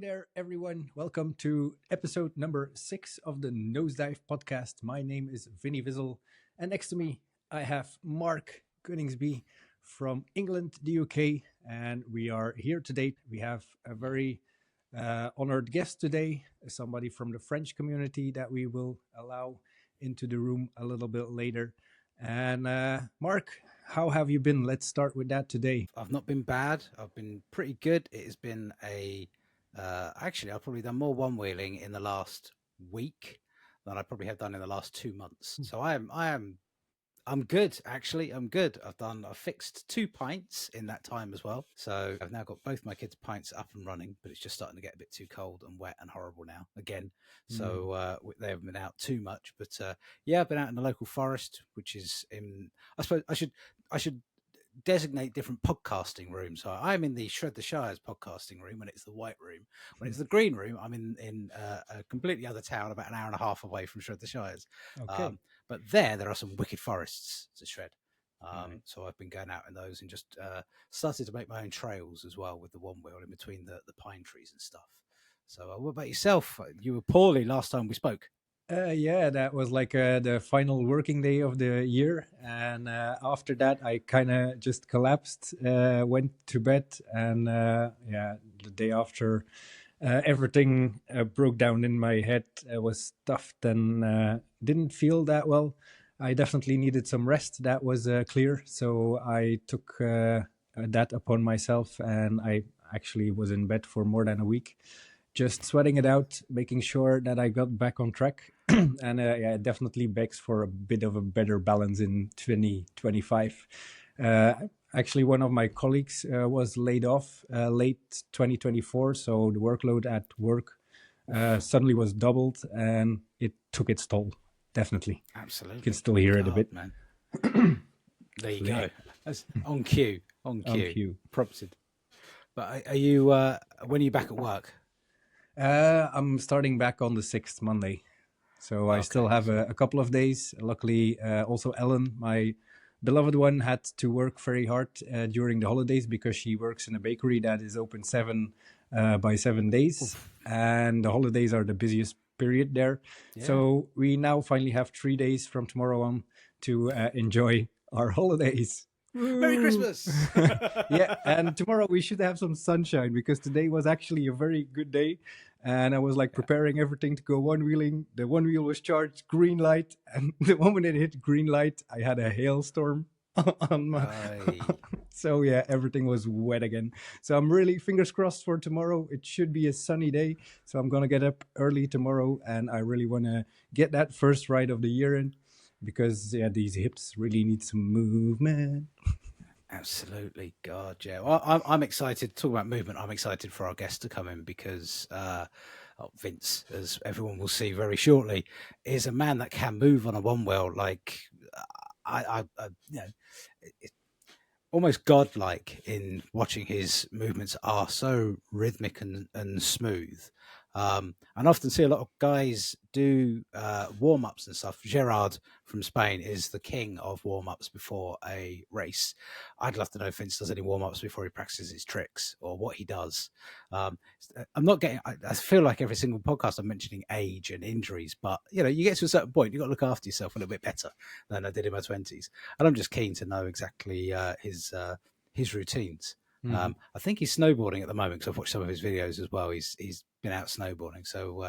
there, everyone. Welcome to episode number 6 of the Nosedive podcast. My name is Vinny Vizzle, and next to me, I have Mark Gunningsby from England, the UK, and we are here today. We have a very honored guest today, somebody from the French community that we will allow into the room a little bit later. And Mark, how have you been? Let's start with that today. I've not been bad. I've been pretty good. It has been actually, I've probably done more one-wheeling in the last week than I probably have done in the last 2 months. So I'm good. Actually, I'm good. I've fixed 2 pints in that time as well. So I've now got both my kids' pints up and running, but it's just starting to get a bit too cold and wet and horrible now again. So they haven't been out too much, but yeah, I've been out in the local forest, which is I suppose I should designate different podcasting rooms. So I'm in the Shred the Shires podcasting room when it's the white room. When it's the green room, I'm in a completely other town, about an hour and a half away from Shred the Shires. Okay. But there are some wicked forests to shred. So I've been going out in those and just started to make my own trails as well with the one wheel in between the pine trees and stuff. So what about yourself? You were poorly last time we spoke. Yeah, that was like the final working day of the year. And after that, I kind of just collapsed, went to bed. And yeah, the day after, everything broke down in my head. I was stuffed and didn't feel that well. I definitely needed some rest. That was clear. So I took that upon myself. And I actually was in bed for more than a week, just sweating it out, making sure that I got back on track. And yeah, it definitely begs for a bit of a better balance in 2025. Actually, one of my colleagues was laid off late 2024. So the workload at work suddenly was doubled and it took its toll. Definitely. Absolutely. You can still hear it a bit. Man. There you go. That's on cue. On cue. Prompted. But are you, when are you back at work? I'm starting back on the 6th Monday. So I still have a couple of days. Luckily, also Ellen, my beloved one, had to work very hard during the holidays because she works in a bakery that is open 7 by 7 days. Oof. And the holidays are the busiest period there. Yeah. So we now finally have 3 days from tomorrow on to enjoy our holidays. Merry Christmas! Yeah, and tomorrow we should have some sunshine because today was actually a very good day. And I was like preparing everything to go one-wheeling. The one wheel was charged, green light. And the moment it hit green light, I had a hailstorm on my... So yeah, everything was wet again. So I'm really fingers crossed for tomorrow. It should be a sunny day. So I'm going to get up early tomorrow. And I really want to get that first ride of the year in. Because yeah, these hips really need some movement. Absolutely, God, yeah. Well, I'm excited. Talking about movement, I'm excited for our guest to come in because Vince, as everyone will see very shortly, is a man that can move on a one wheel like I you know, almost godlike in watching his movements are so rhythmic and smooth. And I often see a lot of guys do warm-ups and stuff. Gerard from Spain is the king of warm-ups before a race. I'd love to know if Vince does any warm-ups before he practices his tricks or what he does. I'm not getting, I feel like every single podcast I'm mentioning age and injuries, but you know, you get to a certain point, you've got to look after yourself a little bit better than I did in my 20s. And I'm just keen to know exactly his routines. I think he's snowboarding at the moment because I've watched some of his videos as well. He's been out snowboarding, so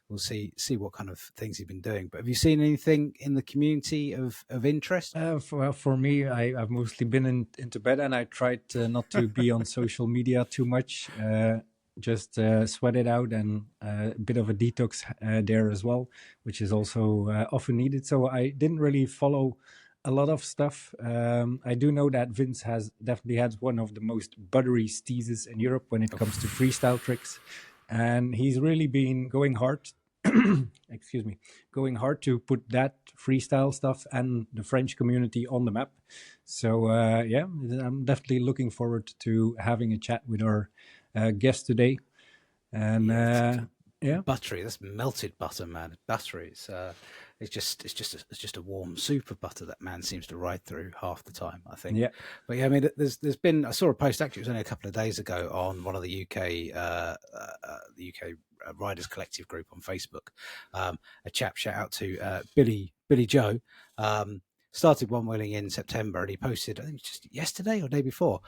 we'll see what kind of things he's been doing. But have you seen anything in the community of interest? For me, I've mostly been into bed, and I tried not to be on social media too much. Just sweat it out and a bit of a detox there as well, which is also often needed. So I didn't really follow a lot of stuff. I do know that Vince has definitely had one of the most buttery steezes in Europe when it comes to freestyle tricks. And he's really been going hard, going hard to put that freestyle stuff and the French community on the map. So yeah, I'm definitely looking forward to having a chat with our guest today. And yeah. Buttery, that's melted butter, man. Buttery. It's it's just a warm soup of butter that man seems to ride through half the time, I think. Yeah. But yeah, I mean, there's been, I saw a post, actually, it was only a couple of days ago, on one of the UK Riders Collective group on Facebook. A chap, shout out to Billy Joe, started one-wheeling in September, and he posted, I think just yesterday or day before,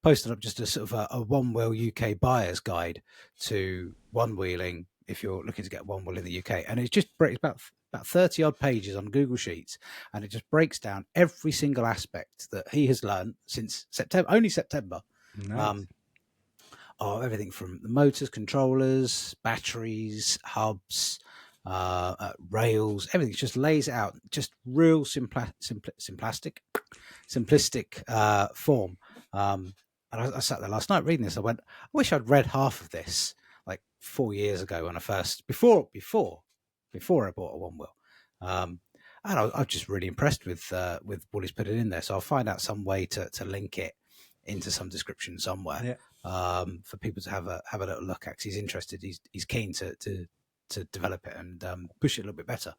posted up just a sort of a one-wheel UK buyer's guide to one-wheeling if you're looking to get one wheel in the UK. And it just breaks about 30 odd pages on Google Sheets, and it just breaks down every single aspect that he has learned since September. Nice. Everything from the motors, controllers, batteries, hubs, rails, everything. Just lays it out, just real simplistic form. And I sat there last night reading this. I went, I wish I'd read half of this like 4 years ago when I first, before I bought a one wheel. And I'm just really impressed with what he's put it in there. So I'll find out some way to link it into some description somewhere, for people to have a little look at, 'cause he's interested. He's keen to develop it and push it a little bit better.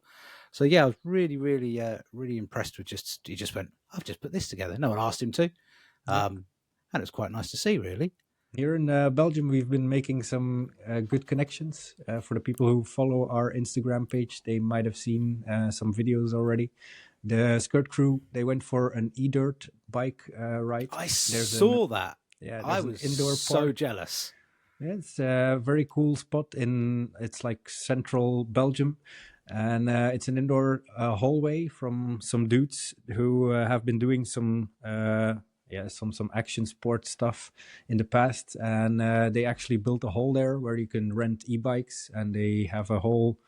So yeah, I was really, really, really impressed with he just went, I've just put this together. No one asked him to. And it's quite nice to see, really. Here in Belgium, we've been making some good connections. For the people who follow our Instagram page, they might have seen some videos already. The Skirt Crew, they went for an e-dirt bike ride. I saw that. Yeah, I was indoor so park. jealous. Yeah, it's a very cool spot it's like central Belgium. And it's an indoor hallway from some dudes who have been doing some action sport stuff in the past, and they actually built a hall there where you can rent e-bikes, and they have a whole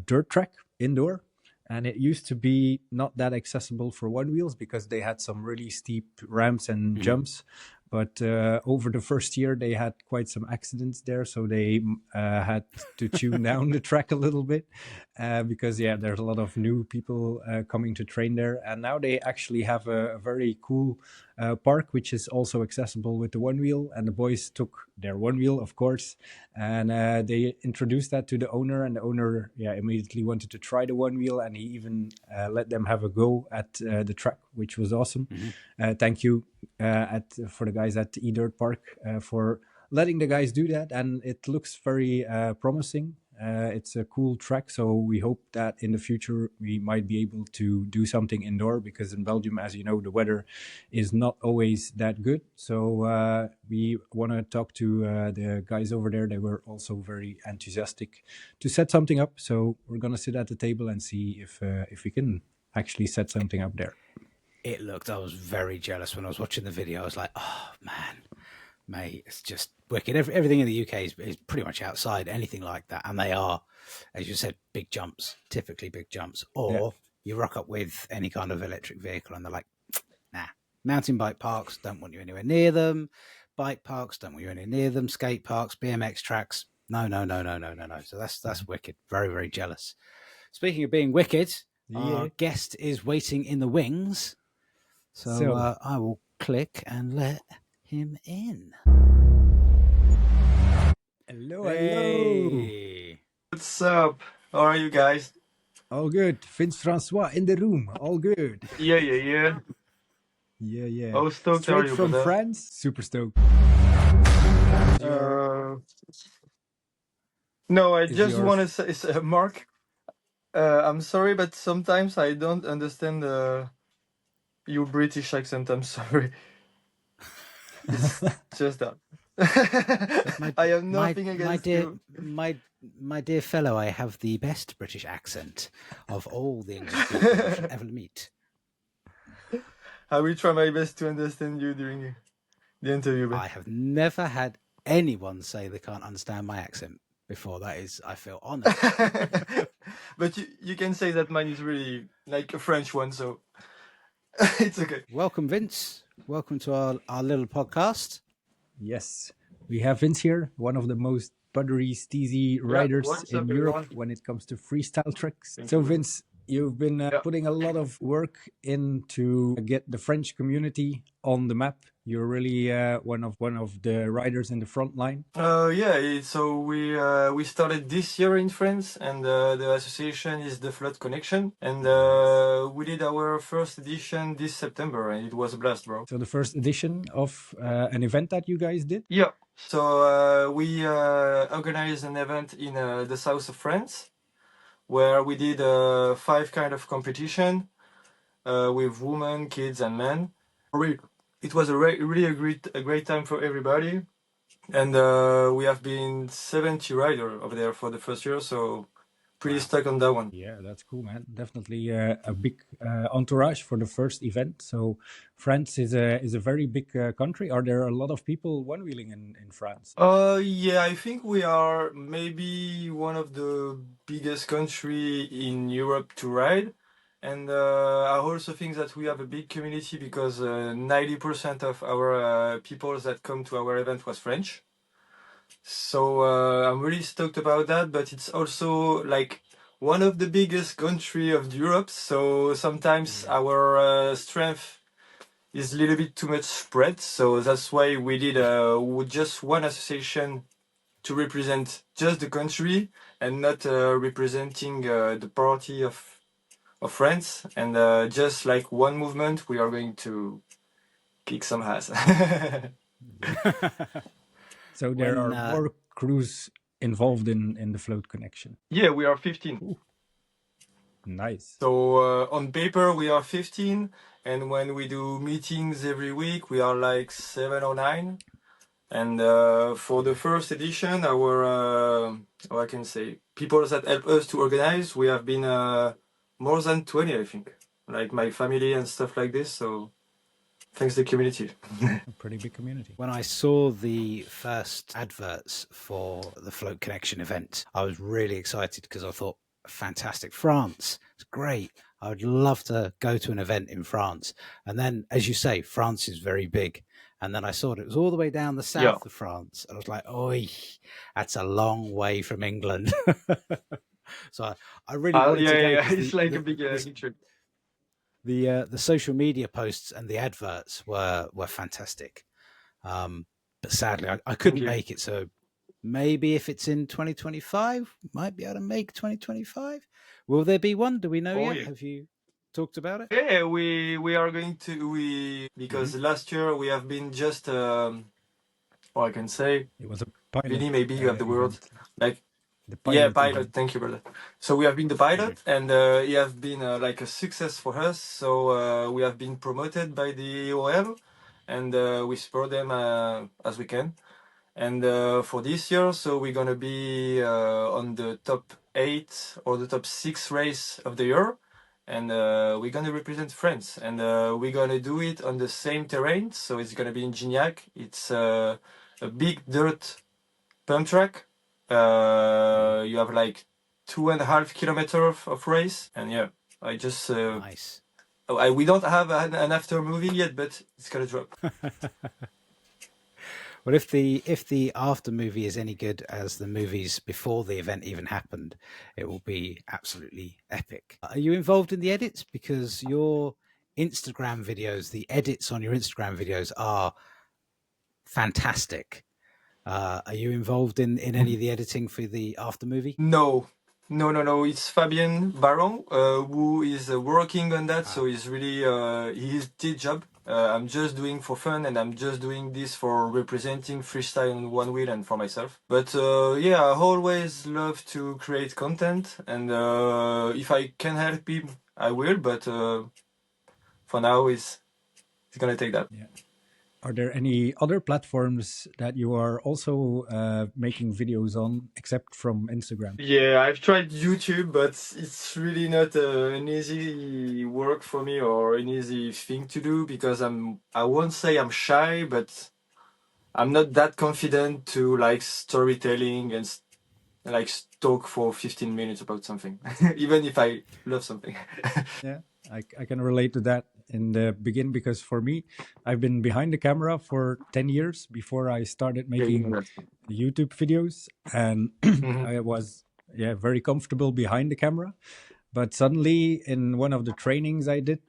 dirt track indoor. And it used to be not that accessible for one wheels because they had some really steep ramps and jumps. But over the first year, they had quite some accidents there. So they had to tune down the track a little bit because, there's a lot of new people coming to train there. And now they actually have a very cool park, which is also accessible with the one wheel. And the boys took their one wheel, of course, and they introduced that to the owner. And the owner immediately wanted to try the one wheel. And he even let them have a go at the track, which was awesome. Thank you for the guys at the e-dirt park for letting the guys do that, and it looks very promising. It's a cool track, so we hope that in the future we might be able to do something indoor, because in Belgium, as you know, the weather is not always that good. So we want to talk to the guys over there. They were also very enthusiastic to set something up, so we're gonna sit at the table and see if we can actually set something up there. I was very jealous when I was watching the video. I was like, oh man, mate, it's just wicked. Everything in the UK is pretty much outside anything like that. And they are, as you said, big jumps, typically big jumps. Or you rock up with any kind of electric vehicle and they're like, nah. Mountain bike parks, don't want you anywhere near them. Bike parks, don't want you anywhere near them. Skate parks, BMX tracks, no. So that's wicked. Very, very jealous. Speaking of being wicked, our guest is waiting in the wings. So I will click and let him in. Hello. What's up? How are you guys? All good. Vince Francois in the room. All good. Yeah. How stoked Straight are you, from brother? France. Super stoked. No, I just want to say, Mark, I'm sorry, but sometimes I don't understand your British accent. I'm sorry. It's just that. I have nothing against you. My dear fellow, I have the best British accent of all the English people you should ever meet. I will try my best to understand you during the interview. But I have never had anyone say they can't understand my accent before. That is, I feel honored. But you can say that mine is really like a French one, so it's okay. Welcome, Vince. Welcome to our little podcast. Yes, we have Vince here, one of the most buttery, steezy riders in Europe when it comes to freestyle tricks. So Vince, You've been putting a lot of work in to get the French community on the map. You're really one of the riders in the front line. So we started this year in France, and the association is the Flood Connection, and we did our first edition this September, and it was a blast, bro. So the first edition of an event that you guys did? Yeah. So we organized an event in the south of France, where we did 5 kind of competition with women, kids, and men. It was really a great time for everybody, and we have been 70 rider over there for the first year, so pretty stuck on that one. Yeah, that's cool, man. Definitely a big entourage for the first event. So France is a very big country. Are there a lot of people one-wheeling in France? Yeah, I think we are maybe one of the biggest country in Europe to ride. And I also think that we have a big community because 90% of our people that come to our event was French. So I'm really stoked about that, but it's also like one of the biggest country of Europe. So sometimes our strength is a little bit too much spread. So that's why we did just one association to represent just the country and not representing the party of France. And just like one movement, we are going to kick some ass. So there are more crews involved in the Float Connection. Yeah, we are 15. Ooh. Nice. So on paper we are 15, and when we do meetings every week, we are like 7 or 9. And for the first edition, our I can say people that help us to organize, we have been more than 20, I think, like my family and stuff like this. So thanks to the community. A pretty big community. When I saw the first adverts for the Float Connection event, I was really excited because I thought, fantastic, France, it's great. I would love to go to an event in France. And then, as you say, France is very big. And then I saw it was all the way down the south of France. And I was like, oi, that's a long way from England. So I really wanted to go. Yeah, it's like a big trip. The social media posts and the adverts were fantastic. But sadly, I couldn't make it. So maybe if it's in 2025, might be able to make 2025. Will there be one? Do we know yet? Yeah. Have you talked about it? Yeah, we are going to because last year we have been just or I can say it was a pilot. Vinny, maybe you have the word like the pilot. Pilot. Thank you, brother. So we have been the pilot, and it has been like a success for us. So we have been promoted by the OL, and we support them as we can. And for this year, so we're gonna be on the top 8 or the top 6 race of the year, and we're gonna represent France, and we're gonna do it on the same terrain. So it's gonna be in Gignac. It's a big dirt pump track. You have like 2.5 kilometers of race, and yeah, I just nice. We don't have an after movie yet, but it's gonna drop. Well, if the after movie is any good as the movies before the event even happened, it will be absolutely epic. Are you involved in the edits? Because your Instagram videos, the edits on your Instagram videos are fantastic. Are you involved in any of the editing for the after movie? No. It's Fabien Baron who is working on that. So he's really his job. I'm just doing for fun, and I'm just doing this for representing freestyle one wheel and for myself. But yeah, I always love to create content, and if I can help him, I will. But for now, it's gonna take that. Yeah. Are there any other platforms that you are also making videos on, except from Instagram? Yeah, I've tried YouTube, but it's really not an easy work for me or an easy thing to do, because I won't say I'm shy, but I'm not that confident to like storytelling and like talk for 15 minutes about something, even if I love something. Yeah, I can relate to that in the beginning, because for me, I've been behind the camera for 10 years before I started making YouTube videos, and I was very comfortable behind the camera. But suddenly, in one of the trainings I did,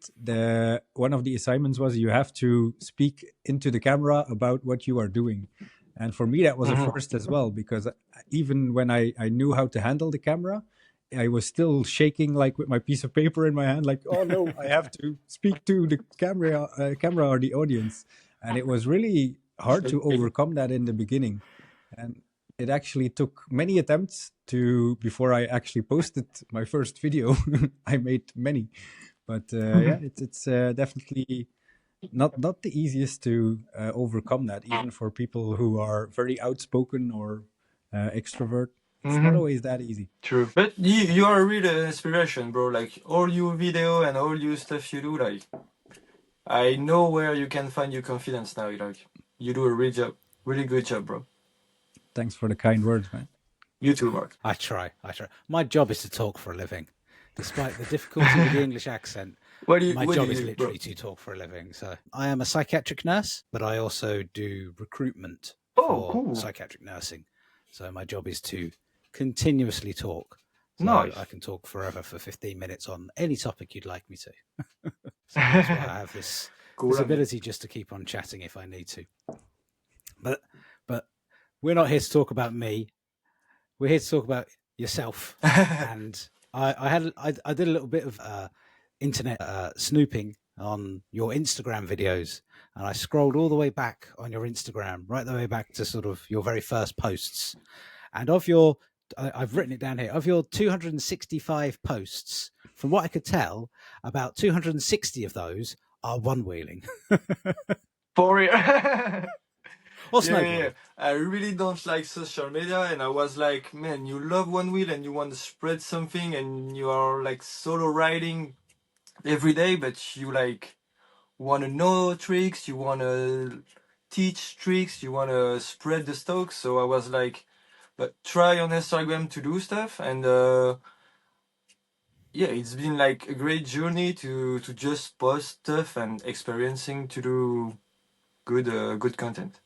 one of the assignments was you have to speak into the camera about what you are doing. And for me, that was a first as well, because even when I knew how to handle the camera, I was still shaking, like with my piece of paper in my hand, like, oh no, I have to speak to the camera or the audience. And it was really hard to overcome that in the beginning. And it actually took many attempts before I actually posted my first video. I made many, but yeah, it's definitely not the easiest to overcome that, even for people who are very outspoken or extrovert. It's not always that easy. True. But you are a real inspiration, bro. Like all your video and all your stuff you do, like I know where you can find your confidence now. Like you do a really good job, bro. Thanks for the kind words, man. You too, Mark. I try. My job is to talk for a living. Despite the difficulty with the English accent, my job is literally to talk for a living. So I am a psychiatric nurse, but I also do recruitment for psychiatric nursing. So my job is to continuously talk. So Nice. I can talk forever for 15 minutes on any topic you'd like me to. So that's why I have this ability just to keep on chatting if I need to. But we're not here to talk about me. We're here to talk about yourself. And I did a little bit of internet snooping on your Instagram videos, and I scrolled all the way back on your Instagram, right the way back to sort of your very first posts. And I've written it down here, of your 265 posts, from what I could tell, about 260 of those are one-wheeling. For real. Or snowboarding. Yeah. I really don't like social media, and I was like, man, you love one wheel and you want to spread something, and you are like solo riding every day, but you like want to know tricks, you want to teach tricks, you want to spread the stock. So I was like, but try on Instagram to do stuff, and yeah, it's been like a great journey to just post stuff and experiencing to do good content.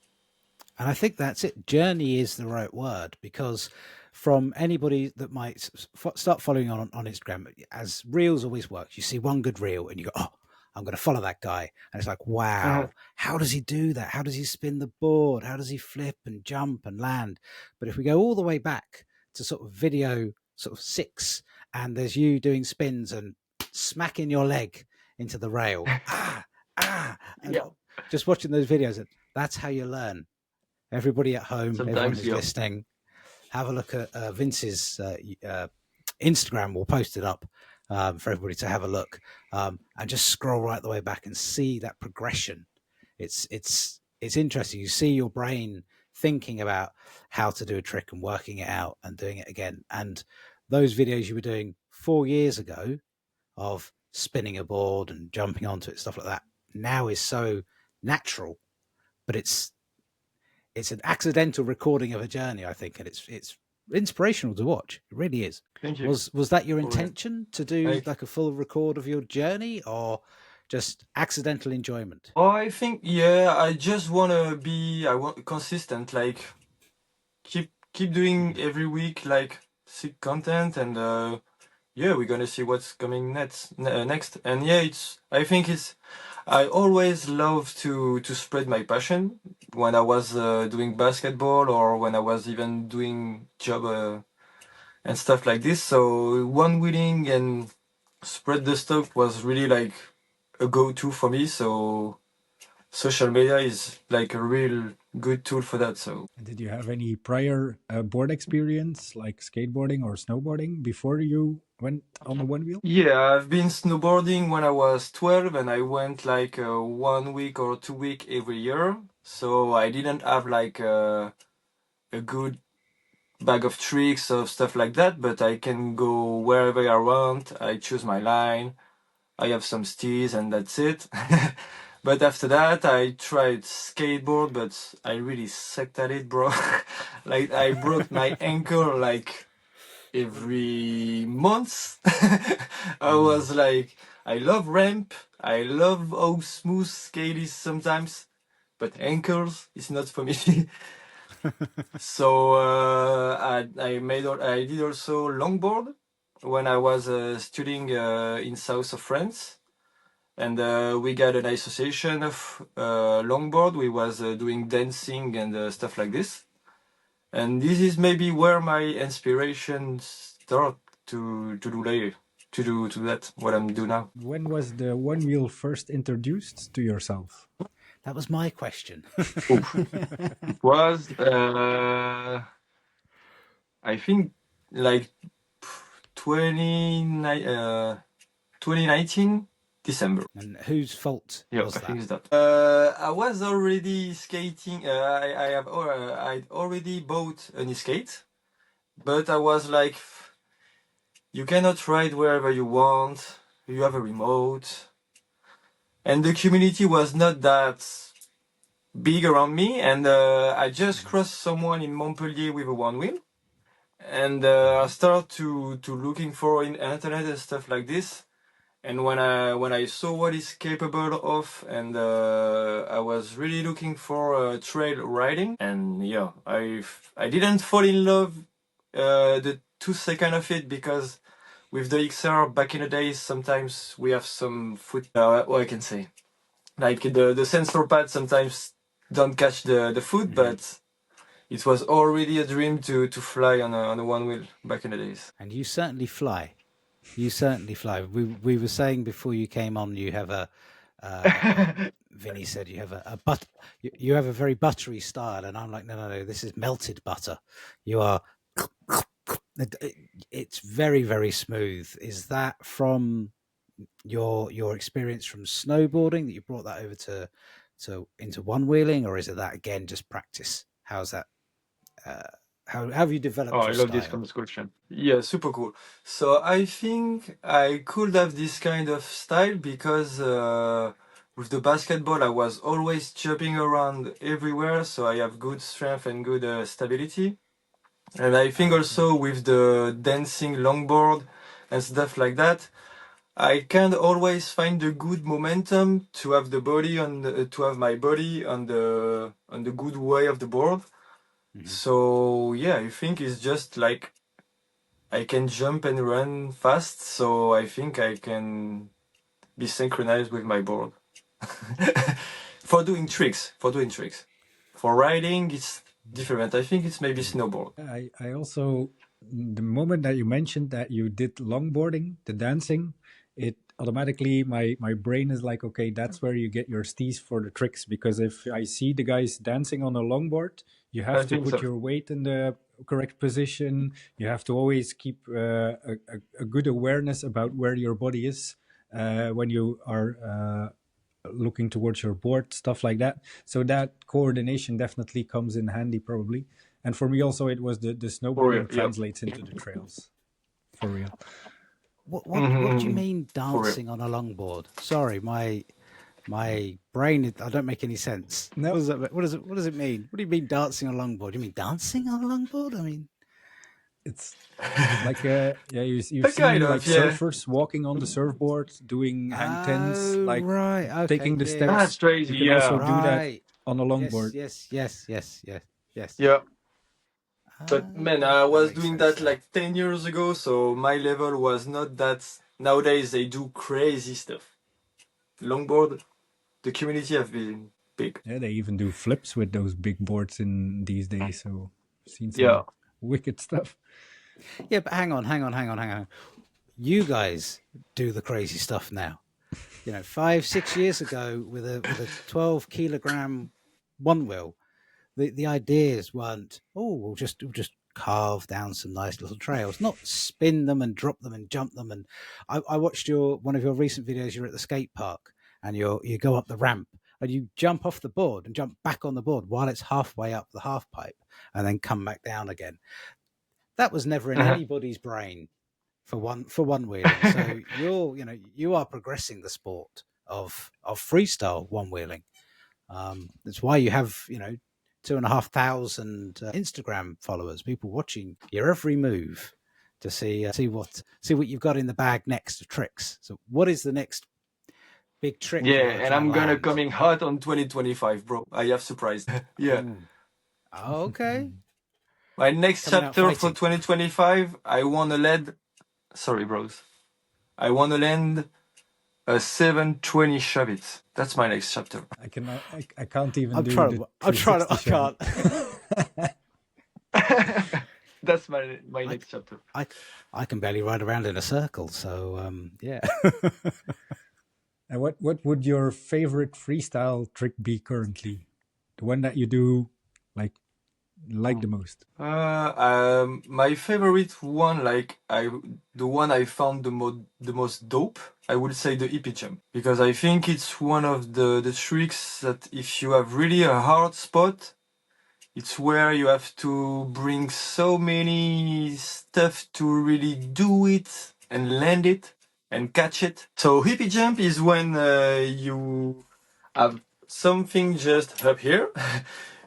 And I think that's it. Journey is the right word, because from anybody that might start following on Instagram, as reels always work, you see one good reel and you go, oh, I'm going to follow that guy. And it's like, wow, how does he do that? How does he spin the board? How does he flip and jump and land? But if we go all the way back to sort of video sort of 6, and there's you doing spins and smacking your leg into the rail, and just watching those videos, that's how you learn. Everybody at home, everyone who's listening, have a look at Vince's Instagram. We'll post it up for everybody to have a look, and just scroll right the way back and see that progression. It's interesting. You see your brain thinking about how to do a trick and working it out and doing it again. And those videos you were doing 4 years ago of spinning a board and jumping onto it, stuff like that, now is so natural, but it's an accidental recording of a journey, I think, and it's inspirational to watch. It really is. Thank you. Was that your intention to do like a full record of your journey, or just accidental enjoyment? Oh, I think I just wanna be consistent, like keep doing every week, like sick content, and we're gonna see what's coming next. And I always love to spread my passion when I was doing basketball, or when I was even doing job and stuff like this. So one-wheeling and spread the stock was really like a go-to for me. So social media is like a real good tool for that. So did you have any prior board experience, like skateboarding or snowboarding, before you went on the one wheel? Yeah, I've been snowboarding when I was 12, and I went like 1 week or 2 week every year. So I didn't have like a good bag of tricks or stuff like that, but I can go wherever I want. I choose my line. I have some steers, and that's it. But after that, I tried skateboard, but I really sucked at it, bro. Like I broke my ankle like every month. I was like, I love ramp. I love how smooth skate is sometimes, but ankles is not for me. So I did also longboard. when I was studying in south of France. And we got an association of longboard. We was doing dancing and stuff like this. And this is maybe where my inspiration start to do later, to do that, what I'm doing now. When was the one wheel first introduced to yourself? That was my question. It was, I think, like 2019 December. And whose fault was I that? think it's that. I was already skating. I'd already bought an skate, but I was like, you cannot ride wherever you want. You have a remote, and the community was not that big around me. And I just crossed someone in Montpellier with a one wheel, and I started to looking for in internet and stuff like this. And when I saw what it's capable of, and I was really looking for trail riding, and yeah, I didn't fall in love the 2 seconds of it, because with the XR back in the days, sometimes we have some foot. What I can say, like the sensor pad sometimes don't catch the foot, but it was already a dream to fly on a one wheel back in the days. And you certainly fly. You certainly fly. We were saying before you came on, you have a Vinny said you have you have a very buttery style, and I'm like, no, this is melted butter. You are. It's very, very smooth. Is that from your experience from snowboarding that you brought that over to into one wheeling, or is it that again just practice? How's that? How have you developed your I love style? this kind of question. Yeah, super cool. So I think I could have this kind of style because with the basketball, I was always jumping around everywhere, so I have good strength and good stability. And I think also with the dancing longboard and stuff like that, I can always find a good momentum to have the body to have my body on the good way of the board. So yeah, I think it's just like I can jump and run fast, so I think I can be synchronized with my board. For doing tricks. For riding, it's different. I think it's maybe snowboard. I also, the moment that you mentioned that you did longboarding, the dancing, it automatically, my brain is like, okay, that's where you get your steez for the tricks. Because if I see the guys dancing on a longboard, you have to put your weight in the correct position. You have to always keep a good awareness about where your body is when you are looking towards your board, stuff like that. So that coordination definitely comes in handy, probably. And for me also, it was the snowboarding translates into the trails. For real. What do you mean dancing on a longboard? Sorry, my brain, I don't make any sense. No. What does it mean? What do you mean dancing on a longboard? Do you mean dancing on a longboard? I mean, it's like you've seen like surfers walking on the surfboard, doing hang tens, like right, okay, taking the steps. That's crazy. You can also do that on a longboard. Yes. Yeah. But man, I was doing that like 10 years ago, so my level was not that. Nowadays they do crazy stuff. Longboard, the community have been big. Yeah, they even do flips with those big boards in these days. So I've seen some wicked stuff. Yeah, but hang on. You guys do the crazy stuff now. 5-6 years ago with a 12 kilogram one wheel, the ideas weren't, we'll just carve down some nice little trails, not spin them and drop them and jump them. And I watched one of your recent videos. You're at the skate park and you go up the ramp and you jump off the board and jump back on the board while it's halfway up the half pipe and then come back down again. That was never in anybody's brain for one wheeling. So you are progressing the sport of freestyle one wheeling. That's why you have 2,500 Instagram followers, people watching your every move to see what you've got in the bag next to tricks. So what is the next big trick? Yeah, and I'm gonna coming hot on 2025, bro. I have surprised. Yeah. Okay. My next chapter for 2025, I want to lead Sorry, bros. I want to land a 720 shove it. That's my next chapter. I cannot. I can't even I'm do trying the to. I'm trying to. 360 I shove can't. That's my I, next chapter. I can barely ride around in a circle. So yeah. And what would your favorite freestyle trick be currently? The one that you do like the most? My favorite one, the one I found the most dope, I would say the hippie jump, because I think it's one of the tricks that if you have really a hard spot, it's where you have to bring so many stuff to really do it and land it and catch it. So hippie jump is when you have something just up here.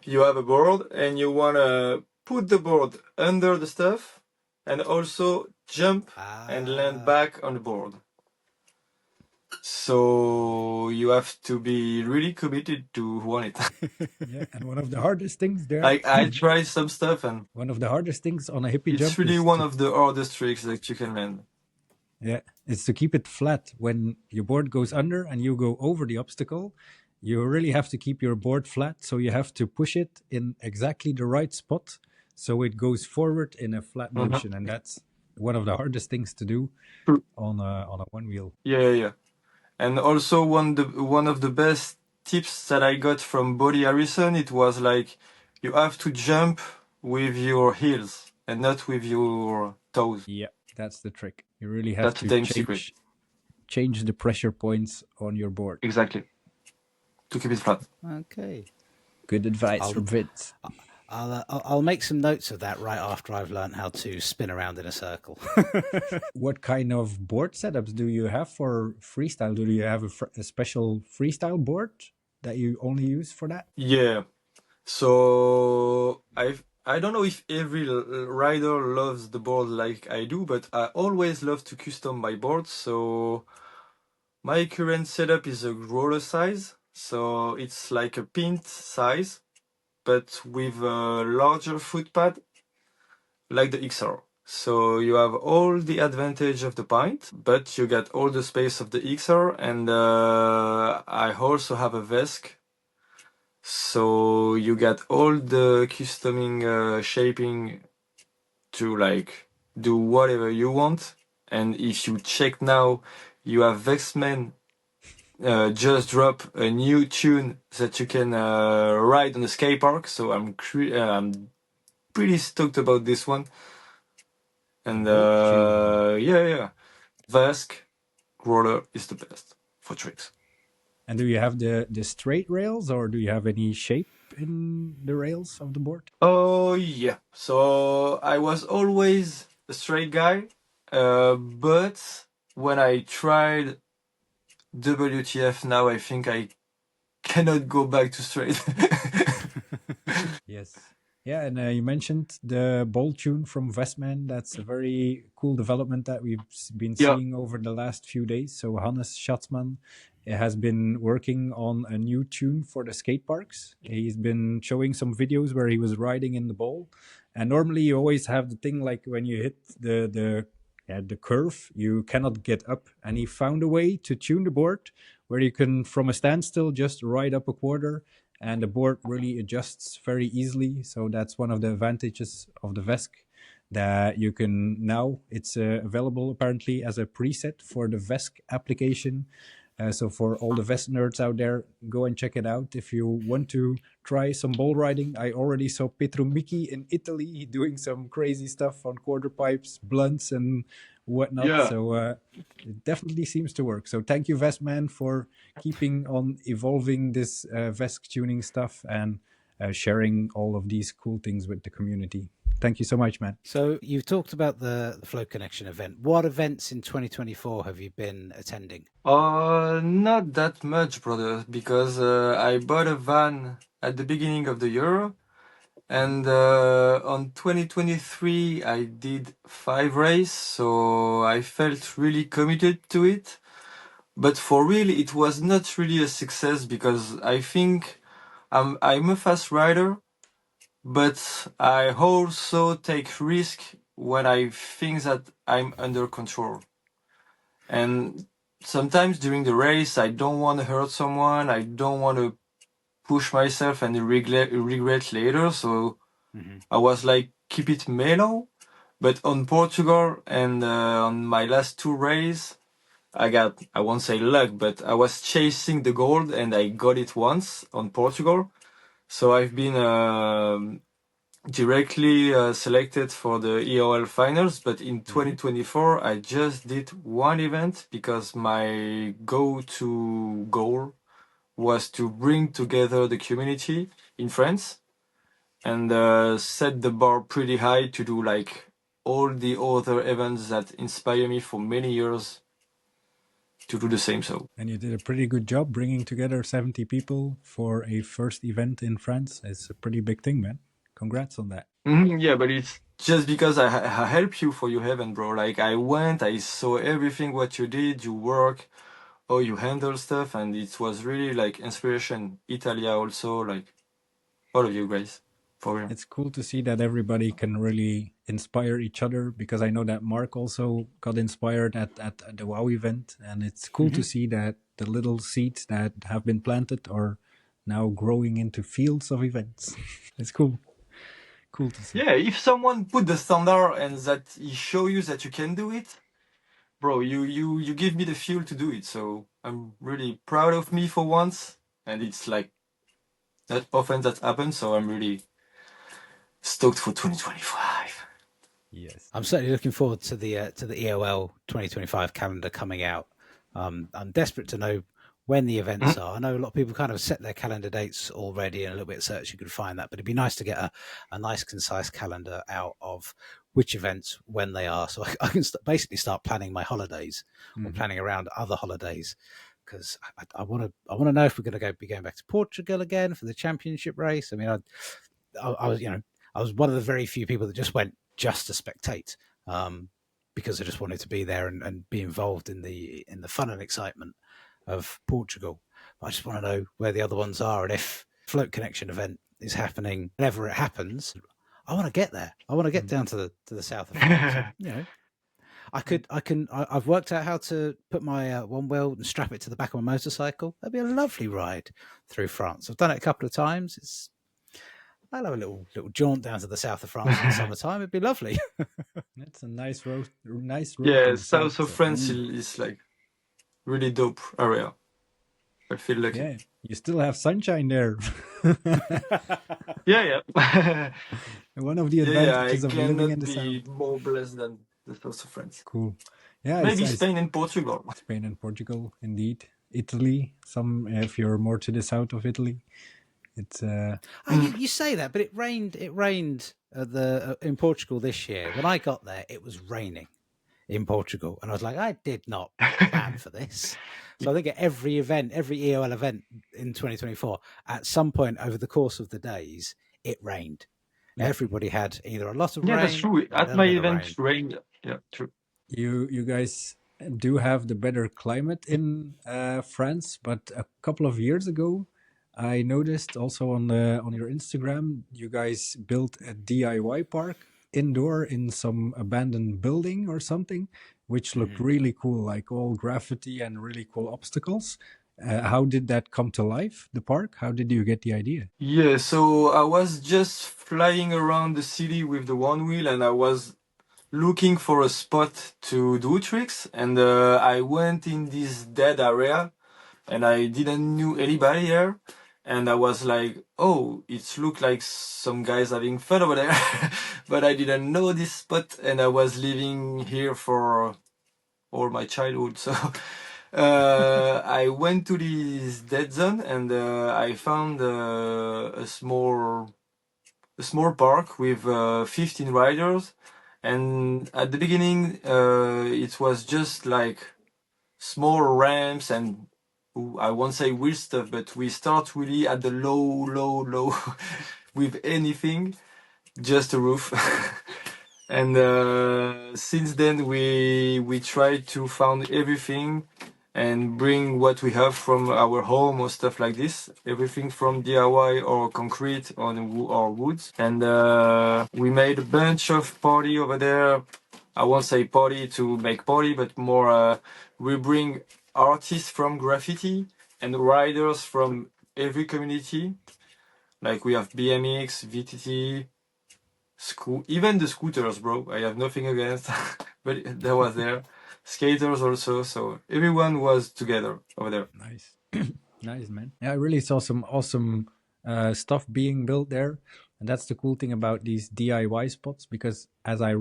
You have a board and you want to put the board under the stuff and also jump and land back on the board. So you have to be really committed to want it. Yeah, and one of the hardest things there. I try some stuff and one of the hardest things on a hippie jump. It's really one of the hardest tricks that you can land. Yeah, it's to keep it flat when your board goes under and you go over the obstacle. You really have to keep your board flat, so you have to push it in exactly the right spot so it goes forward in a flat motion, and that's one of the hardest things to do on a one wheel. Yeah. And also one of the best tips that I got from Buddy Harrison, it was like you have to jump with your heels and not with your toes. Yeah, that's the trick. You really have to change the pressure points on your board. Exactly. To keep it flat. Okay. Good advice from Vince. I'll make some notes of that right after I've learned how to spin around in a circle. What kind of board setups do you have for freestyle? Do you have a special freestyle board that you only use for that? Yeah. So I don't know if every rider loves the board like I do, but I always love to custom my board. So my current setup is a roller size. So it's like a pint size, but with a larger footpad, like the XR. So you have all the advantage of the pint, but you get all the space of the XR, and I also have a Vesk. So you get all the customing, shaping to like do whatever you want. And if you check now, you have Vexman just drop a new tune that you can ride on the skate park. So I'm pretty stoked about this one. And yeah, Vesk roller is the best for tricks. And do you have the straight rails, or do you have any shape in the rails of the board? Oh yeah. So I was always a straight guy, but when I tried WTF now, I think I cannot go back to straight. Yes. Yeah, and you mentioned the ball tune from Vestman. That's a very cool development that we've been seeing over the last few days. So Hannes Schatzman has been working on a new tune for the skate parks. He's been showing some videos where he was riding in the ball. And normally you always have the thing like when you hit the curve, you cannot get up. And he found a way to tune the board where you can, from a standstill, just ride up a quarter, and the board really adjusts very easily. So that's one of the advantages of the Vesk, that you can now, it's available apparently as a preset for the Vesk application. So for all the Vesk nerds out there, go and check it out. If you want to try some ball riding, I already saw Pietro Micchi in Italy doing some crazy stuff on quarter pipes, blunts, and whatnot. Yeah. So it definitely seems to work. So thank you, Vestman, for keeping on evolving this Vesk tuning stuff and sharing all of these cool things with the community. Thank you so much, man. So you've talked about the Flow Connection event. What events in 2024 have you been attending? Not that much, brother, because I bought a van at the beginning of the year. And on 2023, I did 5 races, so I felt really committed to it. But for real, it was not really a success because I think I'm a fast rider, but I also take risk when I think that I'm under control. And sometimes during the race, I don't want to hurt someone. I don't want to push myself and regret later. So I was like, keep it mellow. But on Portugal and on my last two races, I won't say luck, but I was chasing the gold and I got it once on Portugal. So I've been directly selected for the EOL finals, but in 2024 I just did one event because my go-to goal was to bring together the community in France and set the bar pretty high to do like all the other events that inspire me for many years to do the same. So, and you did a pretty good job bringing together 70 people for a first event in France. It's a pretty big thing, man. Congrats on that. yeah, but it's just because I help you for your event, bro. Like I went, I saw everything what you did, you work, how you handle stuff, and it was really like inspiration. Italia also, like all of you guys, for real. It's cool to see that everybody can really inspire each other, because I know that Mark also got inspired at the WoW event, and it's cool to see that the little seeds that have been planted are now growing into fields of events. It's cool. Cool to see. Yeah, if someone put the standard and that he show you that you can do it, bro, you give me the fuel to do it. So I'm really proud of me for once, and it's like not often that happens. So I'm really stoked for 2025. Yes. I'm certainly looking forward to the EOL 2025 calendar coming out. I'm desperate to know when the events are. I know a lot of people kind of set their calendar dates already, and a little bit of search you can find that, but it'd be nice to get a nice concise calendar out of which events, when they are, so I can basically start planning my holidays or planning around other holidays, because I want to know if we're going to be going back to Portugal again for the championship race. I mean, I was, I was one of the very few people that just went just to spectate, because I just wanted to be there and be involved in the fun and excitement of Portugal. I just want to know where the other ones are, and if Float Connection event is happening, whenever it happens, I want to get there. I want to get down to the south of France. I've worked out how to put my one wheel and strap it to the back of my motorcycle. That'd be a lovely ride through France. I've done it a couple of times. I'll have a little jaunt down to the south of France in the summertime. It'd be lovely. That's a nice road. Yeah, to the south of France is like really dope area. I feel lucky. Yeah, you still have sunshine there. Yeah. One of the advantages of living in the be south. more blessed than the south of France. Cool. Yeah, Maybe Spain and Portugal. Spain and Portugal, indeed. Italy. If you're more to the south of Italy, it's. You say that, but it rained. It rained in Portugal this year. When I got there, it was raining in Portugal, and I was like, I did not plan for this. So I think at every EOL event in 2024, at some point over the course of the days, it rained. Yeah. Everybody had either a lot of rain. Yeah, that's true. At my event, rain. Yeah, true. You guys do have the better climate in France, but a couple of years ago, I noticed also on your Instagram, you guys built a DIY park indoor in some abandoned building or something, which looked really cool, like all graffiti and really cool obstacles. How did that come to life, the park? How did you get the idea? Yeah, so I was just flying around the city with the one wheel, and I was looking for a spot to do tricks, and I went in this dead area, and I didn't knew anybody here. And I was like, oh, it looked like some guys having fun over there. But I didn't know this spot, and I was living here for all my childhood. So I went to this dead zone, and I found a small park with 15 riders. And at the beginning, it was just like small ramps and I won't say weird stuff, but we start really at the low with anything, just a roof. And since then we tried to found everything, and bring what we have from our home or stuff like this. Everything from DIY or concrete or woods. And we made a bunch of party over there. I won't say party to make party, but more we bring artists from graffiti and riders from every community. Like we have BMX, VTT, even the scooters, bro. I have nothing against, but that was there. Skaters also, so everyone was together over there. Nice. Nice, man. Yeah, I really saw some awesome stuff being built there. And that's the cool thing about these DIY spots, because as I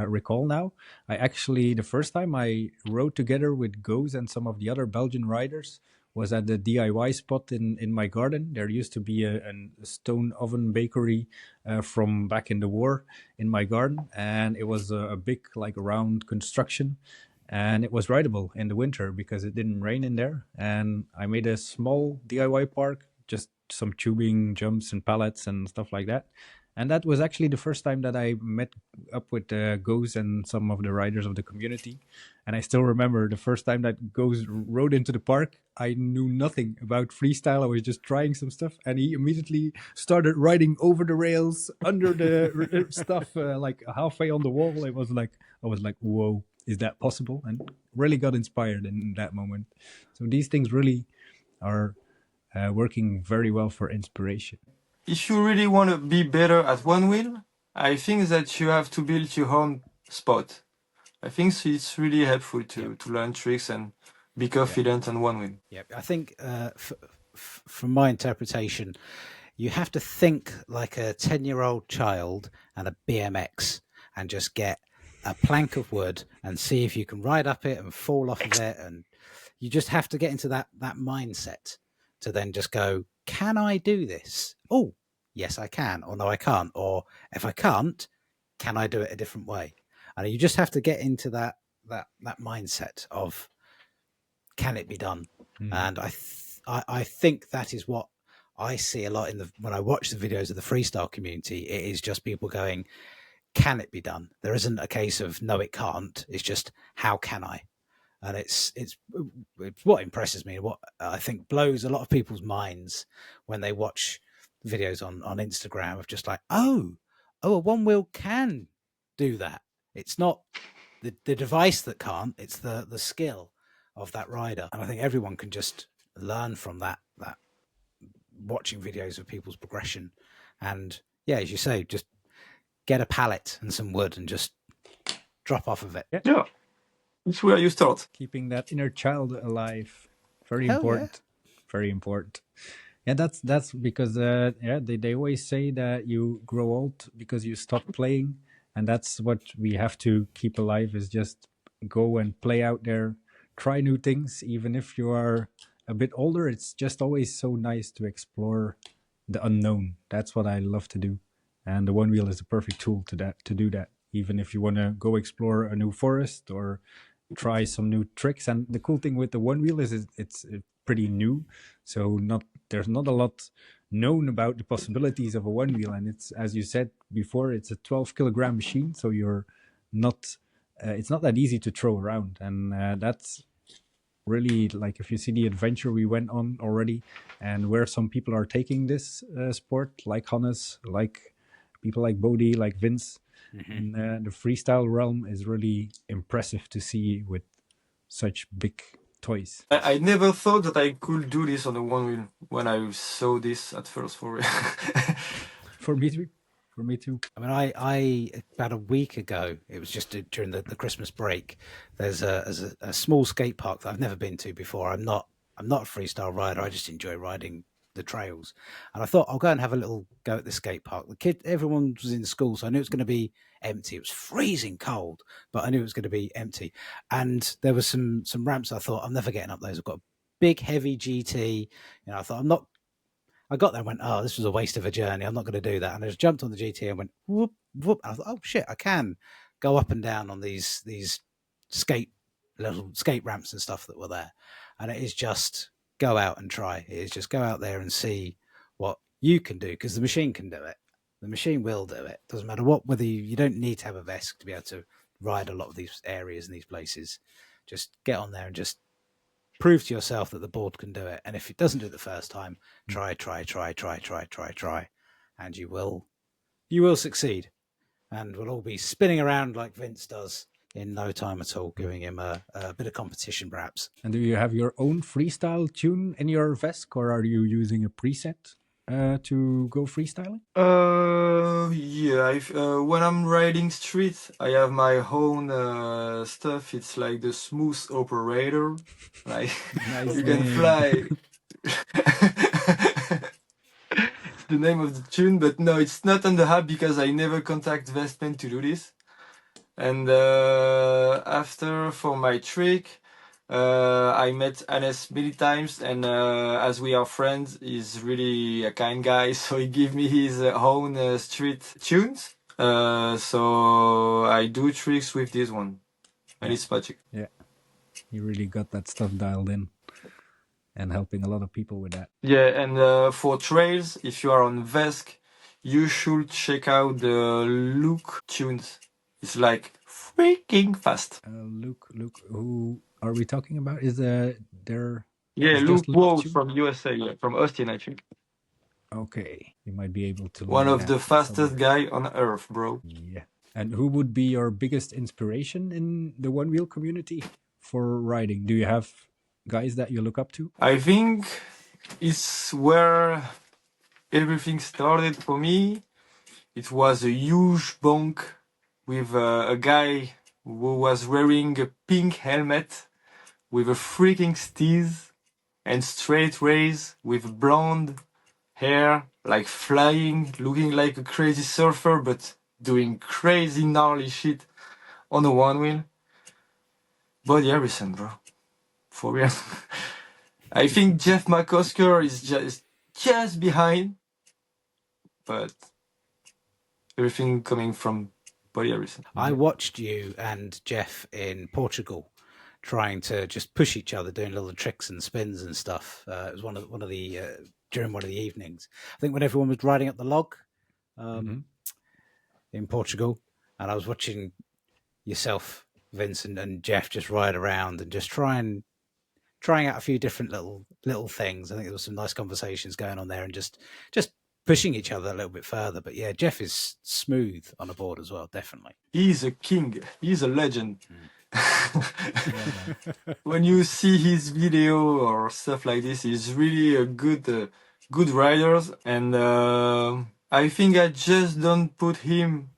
recall now, I actually, the first time I rode together with Goes and some of the other Belgian riders was at the DIY spot in my garden. There used to be a stone oven bakery from back in the war in my garden. And it was a big, like, round construction. And it was rideable in the winter because it didn't rain in there. And I made a small DIY park, just some tubing, jumps, and pallets and stuff like that. And that was actually the first time that I met up with Goes and some of the riders of the community. And I still remember the first time that Goes rode into the park, I knew nothing about freestyle. I was just trying some stuff. And he immediately started riding over the rails, under the stuff, like halfway on the wall. I was like, whoa, is that possible? And really got inspired in that moment. So these things really are working very well for inspiration. If you really want to be better at one wheel, I think that you have to build your own spot. I think it's really helpful to learn tricks and be confident on one wheel. Yeah, I think from my interpretation, you have to think like a 10-year-old child and a BMX and just get a plank of wood and see if you can ride up it and fall off of it. And you just have to get into that mindset to then just go, can I do this? Oh, yes, I can. Or no, I can't. Or if I can't, can I do it a different way? And you just have to get into that mindset of, can it be done? And I think that is what I see a lot when I watch the videos of the freestyle community. It is just people going, can it be done? There isn't a case of no, it can't. It's just, how can I? And it's what impresses me, what I think blows a lot of people's minds when they watch videos on Instagram of just like, oh, a one wheel can do that. It's not the device that can't, it's the skill of that rider. And I think everyone can just learn from that watching videos of people's progression. And yeah, as you say, just get a pallet and some wood and just drop off of it. Yeah. It's where you start. Keeping that inner child alive. Very Hell important. Yeah. Very important. Yeah, that's because they always say that you grow old because you stop playing, and that's what we have to keep alive, is just go and play out there, try new things. Even if you are a bit older, it's just always so nice to explore the unknown. That's what I love to do, and the one wheel is a perfect tool to do that. Even if you want to go explore a new forest or try some new tricks. And the cool thing with the one wheel is it's pretty new, so there's not a lot known about the possibilities of a one wheel. And it's, as you said before, it's a 12-kilogram machine, so you're not it's not that easy to throw around. And that's really, like, if you see the adventure we went on already and where some people are taking this sport, like Hannes, like people like Bodhi, like Vince, and the freestyle realm is really impressive to see with such big toys. I never thought that I could do this on a one wheel when I saw this at first, for real. For me too. I mean, I about a week ago, it was just during the Christmas break, there's a small skate park that I've never been to before. I'm not a freestyle rider. I just enjoy riding the trails. And I thought I'll go and have a little go at the skate park. Everyone was in school, so I knew it was going to be empty. It was freezing cold, but I knew it was going to be empty. And there was some ramps. I thought, I'm never getting up those. I've got a big, heavy GT. I thought, I got there and went, oh, this was a waste of a journey. I'm not going to do that. And I just jumped on the GT and went, whoop, whoop. And I thought, oh shit, I can go up and down on these little skate ramps and stuff that were there. And it is just, go out and try. It is just go out there and see what you can do, because the machine can do it. The machine will do it. Doesn't matter whether you don't need to have a vest to be able to ride a lot of these areas and these places. Just get on there and just prove to yourself that the board can do it. And if it doesn't do it the first time, try, and you will succeed. And we'll all be spinning around like Vince does in no time at all, giving him a bit of competition, perhaps. And do you have your own freestyle tune in your Vesk, or are you using a preset to go freestyling? Yeah. When I'm riding street, I have my own stuff. It's like the smooth operator. Like Nice you can name. fly. It's the name of the tune, but no, it's not on the app because I never contact Vestman to do this. And after for my trick, I met Anes many times, and as we are friends, he's really a kind guy. So he gave me his own street tunes. So I do tricks with this one, and it's magic. Yeah, you really got that stuff dialed in, and helping a lot of people with that. Yeah, and for trails, if you are on Vesk, you should check out the Luke tunes. It's like freaking fast. Luke, who are we talking about? Is there? Yeah, It's Luke just Luke's Wolf tune? from USA, yeah, from Austin, I think. Okay, you might be able to. One link of that the fastest somewhere. guy on earth, bro. Yeah. And who would be your biggest inspiration in the one wheel community for riding? Do you have guys that you look up to? I think it's where everything started for me. It was a huge bonk with a guy who was wearing a pink helmet with a freaking steez and straight rays with blonde hair, like flying, looking like a crazy surfer, but doing crazy gnarly shit on a one wheel. Body Harrison, bro. For real. I think Jeff McCosker is just behind, but everything coming from Body Harrison. I watched you and Jeff in Portugal trying to just push each other, doing little tricks and spins and stuff. It was one of the during one of the evenings. I think when everyone was riding up the log in Portugal, and I was watching yourself, Vince, and Jeff just ride around and just trying out a few different little things. I think there was some nice conversations going on there, and just pushing each other a little bit further. But yeah, Jeff is smooth on a board as well, definitely. He's a king. He's a legend. When you see his video or stuff like this, he's really a good rider. And I think I just don't put him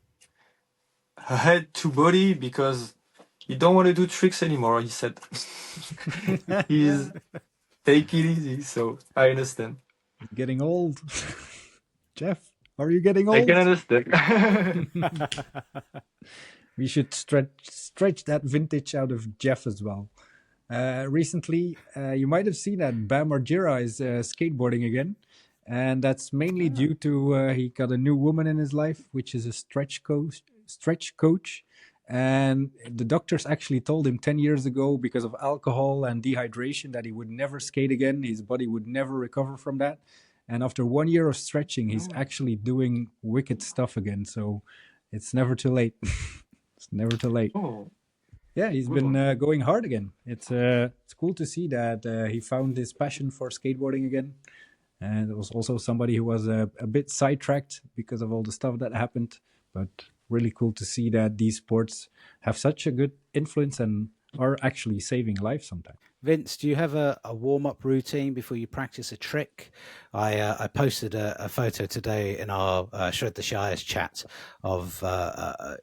head to body because he don't want to do tricks anymore, he said. He's take it easy, so I understand. Getting old. Jeff, are you getting old? I can understand. We should stretch that vintage out of Jeff as well. Recently, you might have seen that Bam Margera is skateboarding again. And that's mainly due to he got a new woman in his life, which is a stretch coach. And the doctors actually told him 10 years ago, because of alcohol and dehydration, that he would never skate again. His body would never recover from that. And after 1 year of stretching, he's actually doing wicked stuff again. So it's never too late. It's never too late. Oh. Yeah, he's been going hard again. It's cool to see that he found his passion for skateboarding again. And it was also somebody who was a bit sidetracked because of all the stuff that happened. But really cool to see that these sports have such a good influence and are actually saving lives sometimes. Vince, do you have a warm-up routine before you practice a trick? I posted a photo today in our Shred the Shires chat of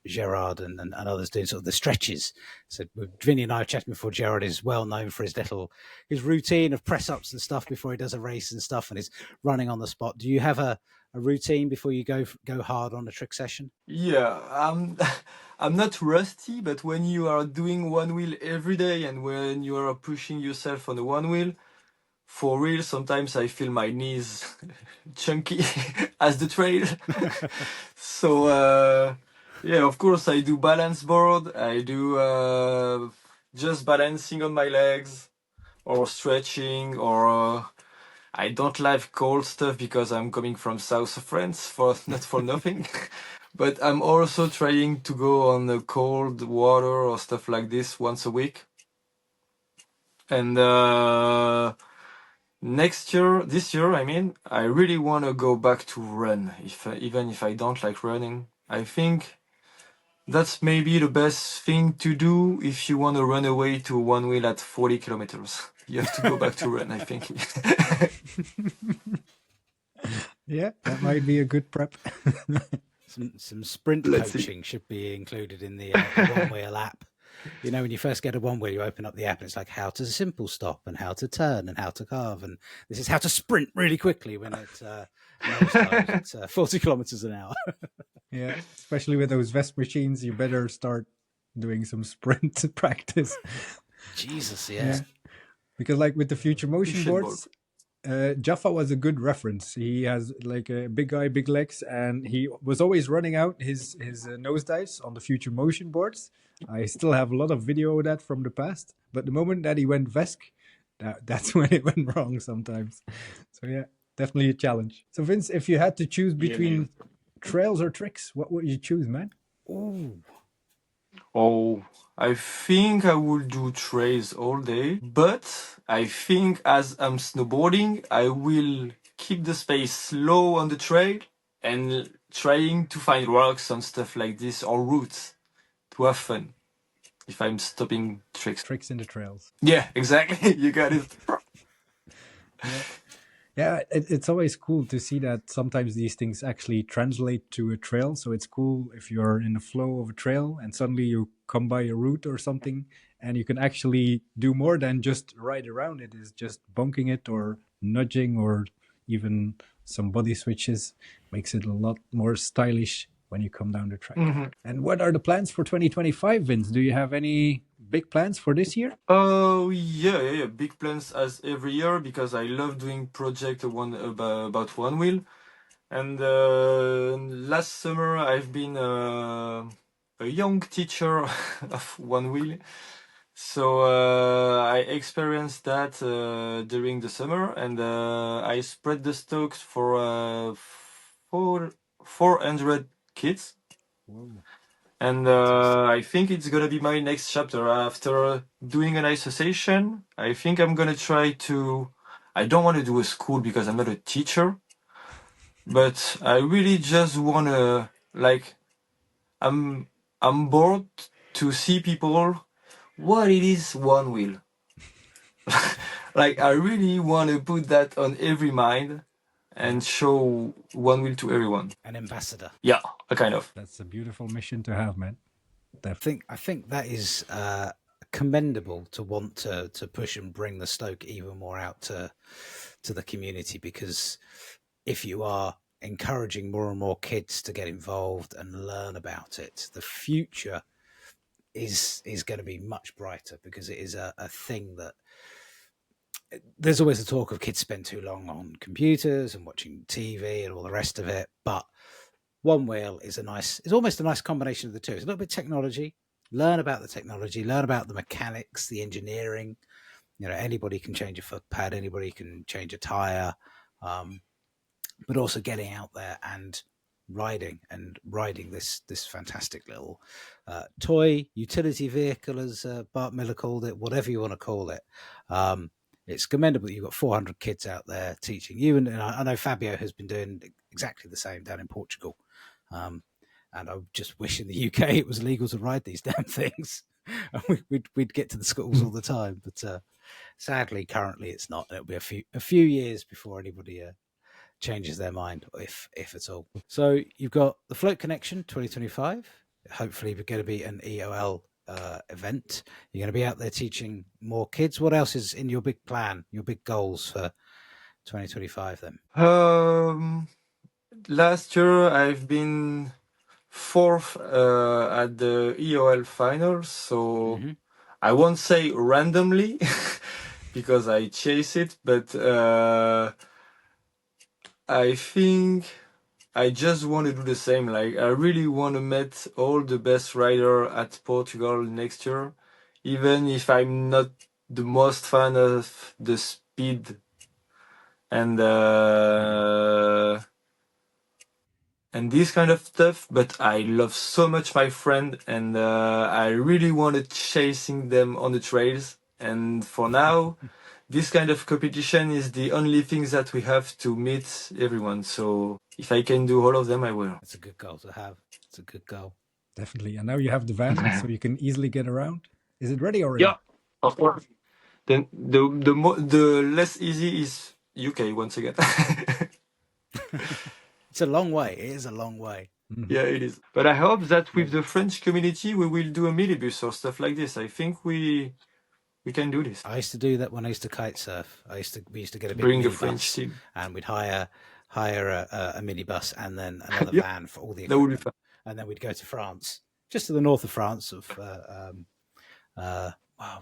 Gerard and others doing sort of the stretches. So Vinny and I were chatting before. Gerard is well known for his routine of press-ups and stuff before he does a race and stuff, and is running on the spot. Do you have a routine before you go hard on a trick session? Yeah, I'm not rusty, but when you are doing one wheel every day and when you are pushing yourself on the one wheel, for real, sometimes I feel my knees chunky as the trail. So yeah, of course I do balance board. I do just balancing on my legs or stretching or I don't like cold stuff because I'm coming from south of France, not for nothing. But I'm also trying to go on the cold water or stuff like this once a week. And this year, I mean, I really want to go back to run. Even if I don't like running, I think that's maybe the best thing to do if you want to run away to one wheel at 40 kilometers. You have to go back to run, I think. Yeah, that might be a good prep. Some sprint Let's see. coaching should be included in the One-Wheel app. You know, when you first get a One-Wheel, you open up the app and it's like how to simple stop and how to turn and how to carve. And this is how to sprint really quickly when it's 40 kilometers an hour. Yeah, especially with those vest machines, you better start doing some sprint practice. Jesus, yeah. Because like with the future motion Fishing boards, Jaffa was a good reference. He has like a big guy, big legs, and he was always running out his nosedives on the future motion boards. I still have a lot of video of that from the past. But the moment that he went Vesk, that's when it went wrong sometimes. So yeah, definitely a challenge. So Vince, if you had to choose between trails or tricks, what would you choose, man? Ooh. Oh, I think I will do trails all day, but I think as I'm snowboarding, I will keep the space low on the trail and trying to find rocks and stuff like this or routes to have fun if I'm stopping tricks. Tricks in the trails. Yeah, exactly. You got it. Yeah, it's always cool to see that sometimes these things actually translate to a trail. So it's cool if you're in the flow of a trail and suddenly you come by a route or something and you can actually do more than just ride around it. It's just bunking it or nudging or even some body switches. Makes it a lot more stylish when you come down the track. Mm-hmm. And what are the plans for 2025, Vince? Do you have any big plans for this year? Oh yeah. Big plans as every year because I love doing project about one wheel. And last summer I've been a young teacher of one wheel, so I experienced that during the summer, and I spread the stokes for 400 kids. Whoa. And I think it's gonna be my next chapter. After doing an association, I think I'm gonna try to. I don't want to do a school because I'm not a teacher, but I really just wanna like. I'm bored to see people what it is one wheel. Like I really want to put that on every mind and show one wheel to everyone. An ambassador. Yeah, a kind of. That's a beautiful mission to have, man. I think that is commendable to want to push and bring the Stoke even more out to the community, because if you are encouraging more and more kids to get involved and learn about it, the future is going to be much brighter, because it is a thing that there's always a talk of kids spend too long on computers and watching TV and all the rest of it, but one wheel is almost a nice combination of the two. It's a little bit technology, learn about the technology, learn about the mechanics, the engineering. You know, anybody can change a foot pad, anybody can change a tire, but also getting out there and riding this fantastic little toy utility vehicle, as Bart Miller called it, whatever you want to call it. It's commendable that you've got 400 kids out there teaching you, and I know Fabio has been doing exactly the same down in Portugal. And I just wish in the UK it was legal to ride these damn things. We'd get to the schools all the time, but sadly, currently it's not. It'll be a few years before anybody changes their mind, if at all. So you've got the Float Connection 2025. Hopefully, we're going to be an EOL event. You're going to be out there teaching more kids. What else is in your big plan, your big goals for 2025 then? Last year I've been fourth at the EOL finals, so I won't say randomly because I chase it, but I think I just want to do the same. Like I really want to meet all the best rider at Portugal next year, even if I'm not the most fan of the speed and this kind of stuff, but I love so much my friend, and I really wanted chasing them on the trails. And for now, this kind of competition is the only thing that we have to meet everyone. So if I can do all of them, I will. It's a good goal to have. It's a good goal. Definitely. And now you have the van, so you can easily get around. Is it ready already? Yeah, of course. Then the less easy is UK once again. It's a long way. It is a long way. Yeah, it is. But I hope that with the French community, we will do a minibus or stuff like this. I think we can do this. I used to do that when I used to kite surf. We used to get a big Bring a minibus, French team. and we'd hire a minibus and then another Yeah, van for all the that would be equipment, fun. and then we'd go to France, just to the north of France.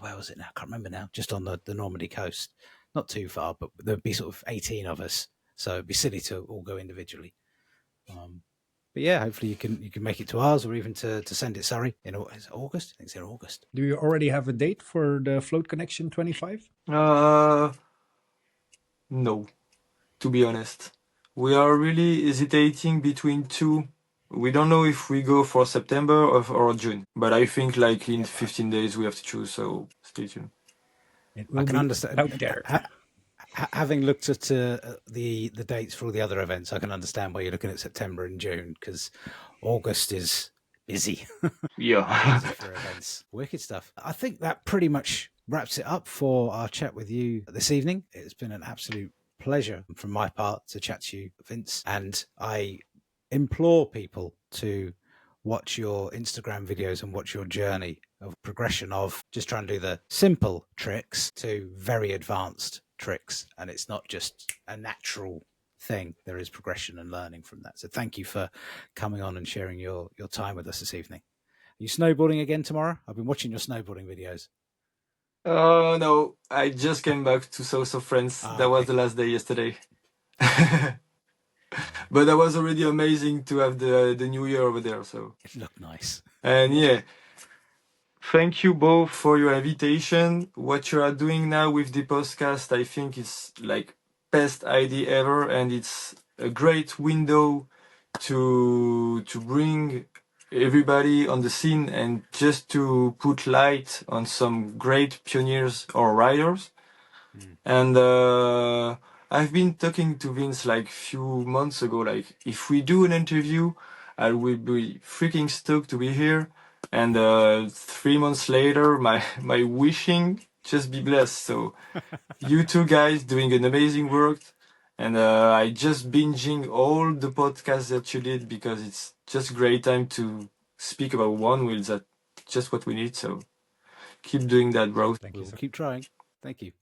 Where was it now? I can't remember now. Just on the Normandy coast, not too far, but there'd be sort of 18 of us, so it'd be silly to all go individually. But yeah, hopefully you can make it to ours, or even to send it. Sorry, in August. I think it's in August. Do you already have a date for the Float Connection 25? No, to be honest. We are really hesitating between two. We don't know if we go for September or June, but I think like in 15 days we have to choose, so stay tuned. It will I can be understand out there. Having looked at the dates for all the other events, I can understand why you're looking at September and June, because August is busy. Yeah. Busy for events. Wicked stuff. I think that pretty much wraps it up for our chat with you this evening. It's been an absolute pleasure from my part to chat to you, Vince, and I implore people to watch your Instagram videos and watch your journey of progression of just trying to do the simple tricks to very advanced tricks. And it's not just a natural thing. There is progression and learning from that. So thank you for coming on and sharing your time with us this evening. Are you snowboarding again tomorrow? I've been watching your snowboarding videos. No, I just came back to South of France. That was the last day yesterday. But that was already amazing to have the new year over there. So it looked nice. And yeah, thank you both for your invitation. What you are doing now with the podcast, I think is like best idea ever, and it's a great window to bring everybody on the scene and just to put light on some great pioneers or riders. And I've been talking to Vince like few months ago, like if we do an interview, I will be freaking stoked to be here. And 3 months later, my wishing just be blessed. So you two guys doing an amazing work. And I just binging all the podcasts that you did because it's just great time to speak about one wheel. That's just what we need. So keep doing that, bro. Thank you. We'll keep trying. Thank you.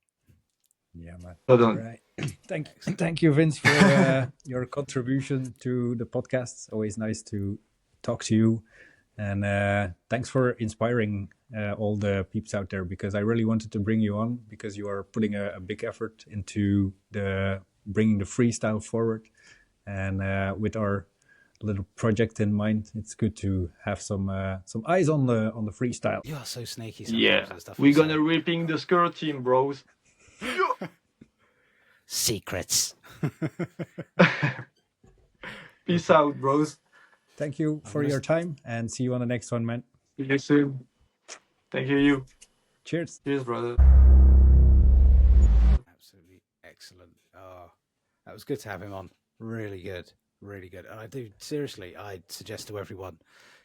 Yeah, man. Hold on. Right. Thank you, Vince, for your contribution to the podcast. Always nice to talk to you. And thanks for inspiring all the peeps out there, because I really wanted to bring you on because you are putting a big effort into bringing the freestyle forward. And with our little project in mind, it's good to have some eyes on the freestyle. You are so sneaky. Yeah, we're gonna ripping the skirt team, bros. Secrets. Peace out, bros. Thank you for your time, and see you on the next one, man. See you soon. Thank you. Cheers. Cheers, brother. Absolutely excellent. Oh, that was good to have him on. Really good. Really good. And I'd suggest to everyone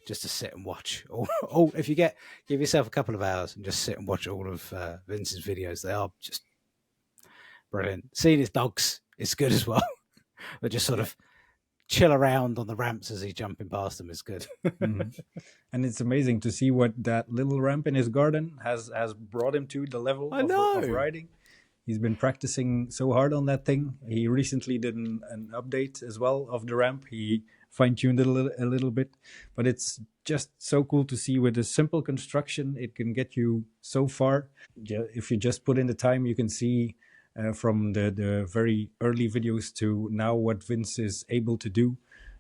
just to sit and watch. Or if you give yourself a couple of hours and just sit and watch all of Vince's videos. They are just brilliant. Seeing his dogs is good as well. They just sort of chill around on the ramps as he's jumping past them is good. Mm-hmm. And it's amazing to see what that little ramp in his garden has brought him to, the level of riding. He's been practicing so hard on that thing. He recently did an update as well of the ramp. He fine-tuned it a little bit, but it's just so cool to see with a simple construction, it can get you so far. If you just put in the time, you can see from the very early videos to now what Vince is able to do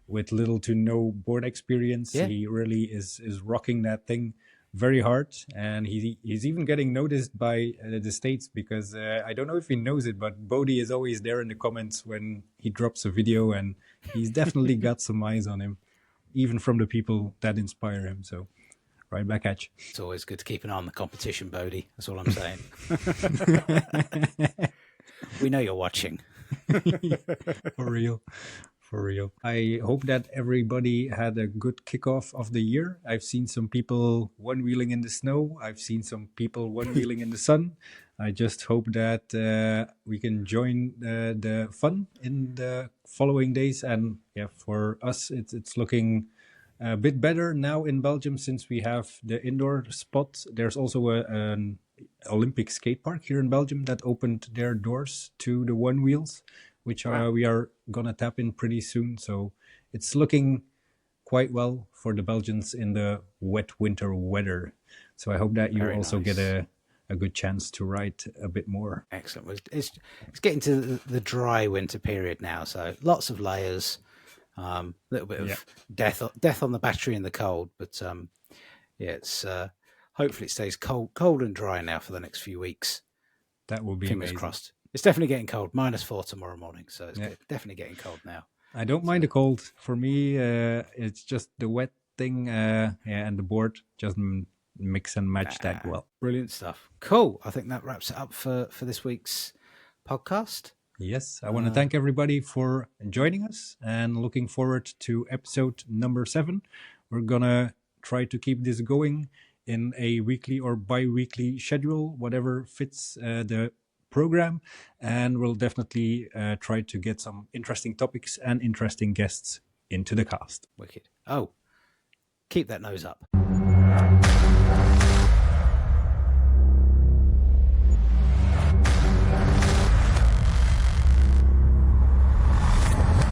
with little to no board experience. Yeah. He really is rocking that thing very hard, and he's even getting noticed by the States, because I don't know if he knows it, but Bodhi is always there in the comments when he drops a video, and he's definitely got some eyes on him, even from the people that inspire him. So right back at you. It's always good to keep an eye on the competition, Bodie. That's all I'm saying. We know you're watching. For real. For real. I hope that everybody had a good kickoff of the year. I've seen some people one-wheeling in the snow. I've seen some people one-wheeling in the sun. I just hope that we can join the fun in the following days. And yeah, for us, it's looking a bit better now in Belgium since we have the indoor spot. There's also an Olympic skate park here in Belgium that opened their doors to the one wheels, which we are gonna tap in pretty soon. So it's looking quite well for the Belgians in the wet winter weather. So I hope that you also get a good chance to ride a bit more. Excellent. It's getting to the dry winter period now, so lots of layers, a little bit of death on the battery in the cold, but yeah, it's hopefully it stays cold and dry now for the next few weeks. That will be fingers amazing. Crossed. It's definitely getting cold. -4 tomorrow morning, so it's definitely getting cold now. I don't mind the cold. For me, it's just the wet thing, and the board just mix and match that well. Brilliant stuff. Cool. I think that wraps it up for this week's podcast. Yes, I want to thank everybody for joining us and looking forward to episode number 7. We're gonna try to keep this going in a weekly or bi-weekly schedule, whatever fits the program, and we'll definitely try to get some interesting topics and interesting guests into the cast. Wicked. Oh, keep that nose up.